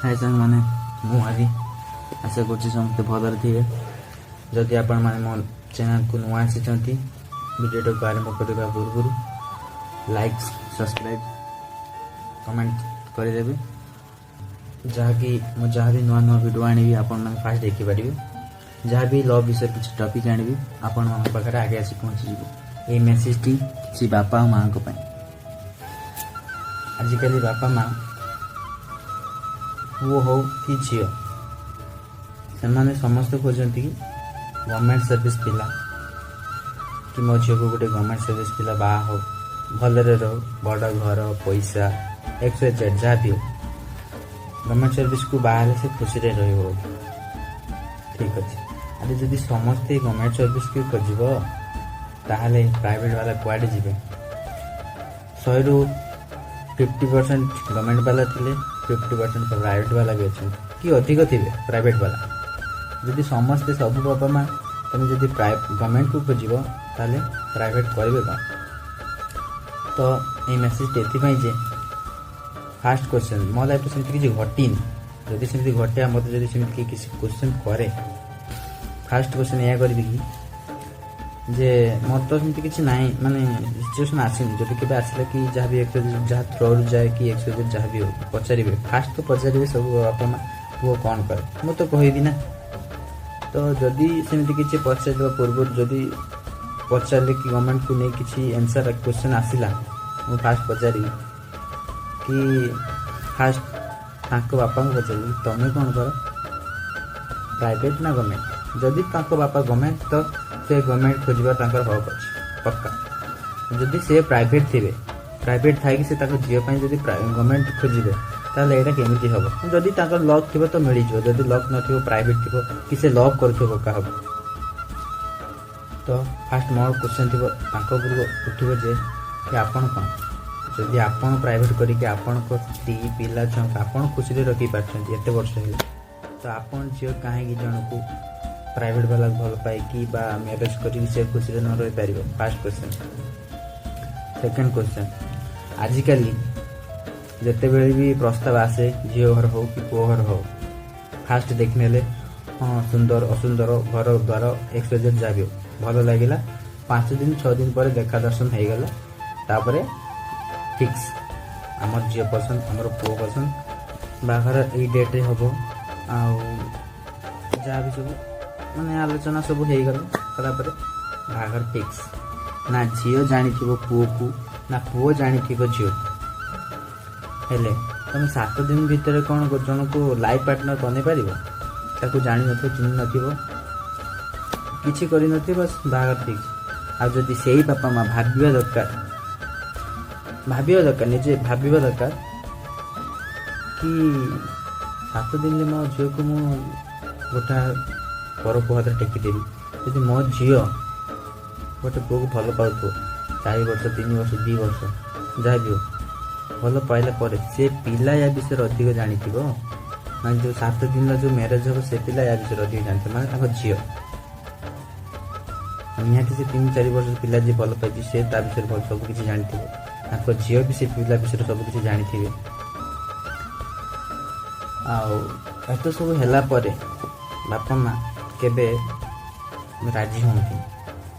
हाय सांग मैंने मुझे आशा कर समस्ते भलर थे जदि आपण मैंने मो चैनल को नुआ आसी वीडियो को आरंभ करने पूर्व लाइक सब्सक्राइब कमेंट करदेवे जहाँकि जहाँ भी नुआ नुआ वीडियो आनी आपण मैंने फास्ट देखिपारे जहाँ भी लव विषय किसी टॉपिक आनी आपण मान पाखे आगे आसी पहुँची ये मेसेज टी किसी बापा और माँ आजिकल बापा माँ वो हो कि झील से समस्ते खोजती कि गवर्नमेंट सर्विस पिला कि मो झील को गोटे गवर्नमेंट सर्विस पिला बाहा हो भलरे रहो बड़ घर पैसा एक्सजेड जहाँ भी हो गवर्नमेंट सर्विस को बाहर से खुशी रही ठीक अच्छे अरे जदि समस्ते गवर्नमेंट सर्विस को खोजब ताहले प्राइवेट वाला कुआडे जीवे 100% गवर्नमेंट वाला थिले 50% प्राइवेट वाला भी अच्छे कि अधिक थे प्राइवेट वाला जदि समस्ते सब बापा माँ तुम जब गवर्नमेंट को खोज ताले प्राइवेट करेंगे कौन तो ये मेसेज ये फास्ट क्वेश्चन मो लाइफ से किसी घटनी जदि सेमती घटे मत जब किसी क्वेश्चन करे फास्ट क्वेश्चन या करी जे मोर तो सेमती किसी ना माने सिचुएशन आसनी जब के आसला कि जहाँ भी जहाँ थ्रो जाए कि एक्सजेड जहाँ भी हो पचारे फास्ट तो पचारे सब बापा माँ वो कौन करे मुझे तो कहबी ना तो जदि सेमती किसी पचार पूर्व जदि पचारे कि गवर्नमेंट को नहीं किसी आंसर क्वेश्चन आसला मुझे फास्ट पचारि कि फास्ट तांको बापा को पचारि तुम्हें कौन कर प्राइवेट ना गवर्नमेंट जदि तांको बापा गवर्नमेंट तो से गवर्नमेंट खोजबार हक अच्छे पक्का जदि से प्राइवेट थे प्राइवेट थी से झील जब गवर्नमेंट खोजे ताल यहाँ केमी हम जदि लक थी तो मिल जाए जदि लक न प्राइवेट थी कि से लव कर क्या तो फास्ट मोर क्वेश्चन थी उठो जे कि आपण कौन जदि आपण प्राइवेट करके आपण स्त्री पिला छुआ आप खुशी रखी पार्टी एत वर्ष है तो आपण झील कहीं जन को प्राइवेट वाला भल पाई मैरेज कर खुशी न रही पार फास्ट क्वेश्चन सेकेंड क्वेश्चन आजिकल जिते बड़े भी प्रस्ताव आसे झील घर हो कि पुओ घर हो फास्ट देखने हाँ सुंदर असुंदर घर द्वार एक्सजेड जहाँ भी हो भल लगे 5 दिन 6 दिन पर देखा दर्शन हो गला तापर फिक्स आमर झील पसंद आमर पुओ पसंद बाहर ये डेट्रे हम जहाँ भी सब माने आलोचना सब हो गला बाहर फिक्स ना झील जानी पुओ को ना पुओ जानी झील हेले तुम 7 दिन भितर कौन जन को लाइफ पार्टनर बन पार ताकू जानी न चिन्ह न किसी कर बस बाहर फिक्स आज जदि से ही बापा माँ भाविया दरकार निजे भाविया दरकार कि 7 दिन मो झील को मु गोटा पर को हाथ टेकीदेवी यदि मो झील गोटे पुओ को भल पाऊ 4 वर्ष 3 वर्ष 2 वर्ष जहाँ भी हो भल पाइला पर से पिला या विषय अधिक जानी माने जो 7 दिन जो मैरेज हम से पिला या विषय अधिक जानते माने झील निहाती से 3-4 वर्ष पिला जी भल पाई से विषय भल सब किसी जानते झील भी से पिला विषय सब किसी जानी आत सब है बापा माँ केबे राजी हमें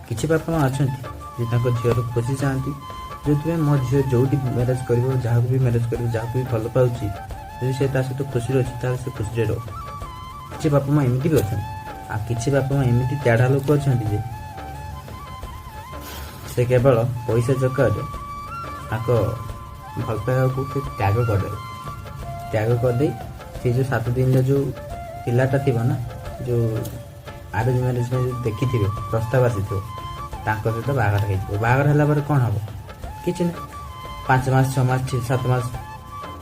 किसी बापा माँ अच्छा झील खुशी चाहती जो मो झील जो मैरेज कर जहाँ भी मैरेज कर जहाँ भी भल पाऊँ जब से सहित खुशी अच्छी से खुशी रहो किसी बापा माँ एमती भी अच्छा किसी बापा माँ एमती त्याढ़ा लोक अच्छा से केवल पैसा चक्कर भल पाइबा को त्याग करदे से जो 7 दिन जो पिलाटा थी ना जो आरेंज मैरेज में देखी थे प्रस्ताव आसी सहित बाहर है कौन हम किसी ना 5 मास 6 मास 7 मास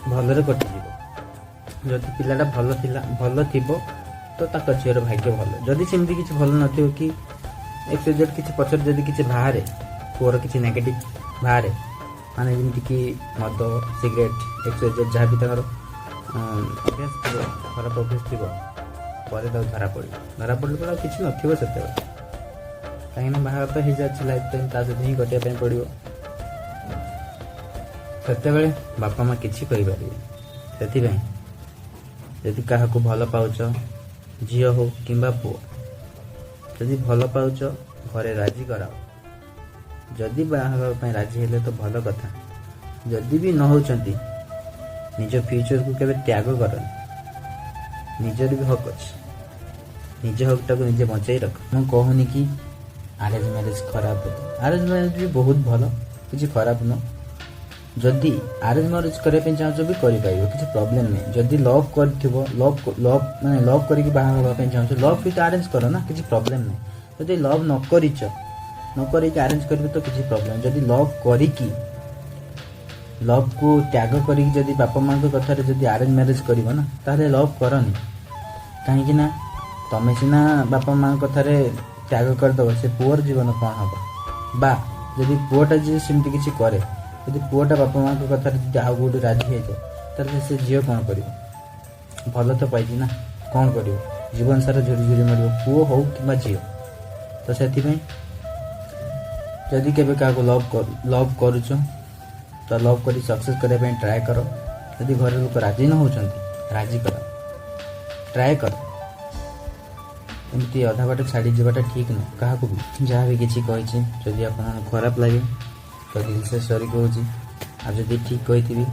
भलरे कटिज जदि पिलाटा भल थी तो झीर भाग्य भल जदि सेमती किसी भल न कि एक्सजेड किसी पचर जदि किसी बाहर पुअर किसी नेगेटिव बाहर माने जमीक कि मद सिगरेट एक्सजेड जहाँ भी अभ्यास थी खराब अभ्यास थी धरा पड़े किसी नथिबो सेते कहीं बाहर तो हो जाए लाइफ टाइम ता सहित ही कटिया पड़ो से बापा माँ किसी कही से जदि क्या भल पाउच झी हो कि पुओ जदि भल पाउच घरे राजी कराओ जदि बाहा राजी हेले तो भल कथा जदि भी न होचंती निज फ्यूचर को केबे त्याग कर निजर भी हक अच्छे निज हक टाक निजे बचाई रख मु कहूनी कि अरेंज मैरिज खराब अरेंज मैरिज भी बहुत भल किसी खराब न जदि अरेंज मैरिज करने चाहो भी कर किसी प्रॉब्लम नहीं जदि लव कर लव माने लव करके बाहा चाहो लव भी तो अरेंज कर ना किसी प्रॉब्लम नहीं जदि लव न कर अरेंज कर तो किसी प्रॉब्लम जदि लव करी लव को त्याग करी जदि बापा माँ कथार जदि अरेंज मैरिज कर ना ताहले लव करनी कहीं तमें सीना बापा माँ कथार त्याग करदे से पुअर जीवन कौन हम बा जदि पुआटा जी सेमती किसी करे जदि पुआटा बापा माँ कथार जब आउ गोटे राजी हो जाए से झील कौन कर भल तो पाई ना कौन कर जीवन सारा झुरी झुरी मर पुओ हो कि झील तो से जदि केबे क्या लव करुच तो लव कर सक्सेस करने ट्राए कर जदि घर लोग राजी न होती राजी कर ट्राए कर एमती अधा बाट छाड़ी जावाटा ठीक न क्या भी जहाँ भी किसी कही जदि आप खराब लगे तो दिल से सॉरी कहूँ आ जदि ठीक कही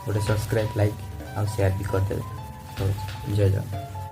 गोटे सब्सक्राइब लाइक और शेयर भी करदे जय जगन्नाथ।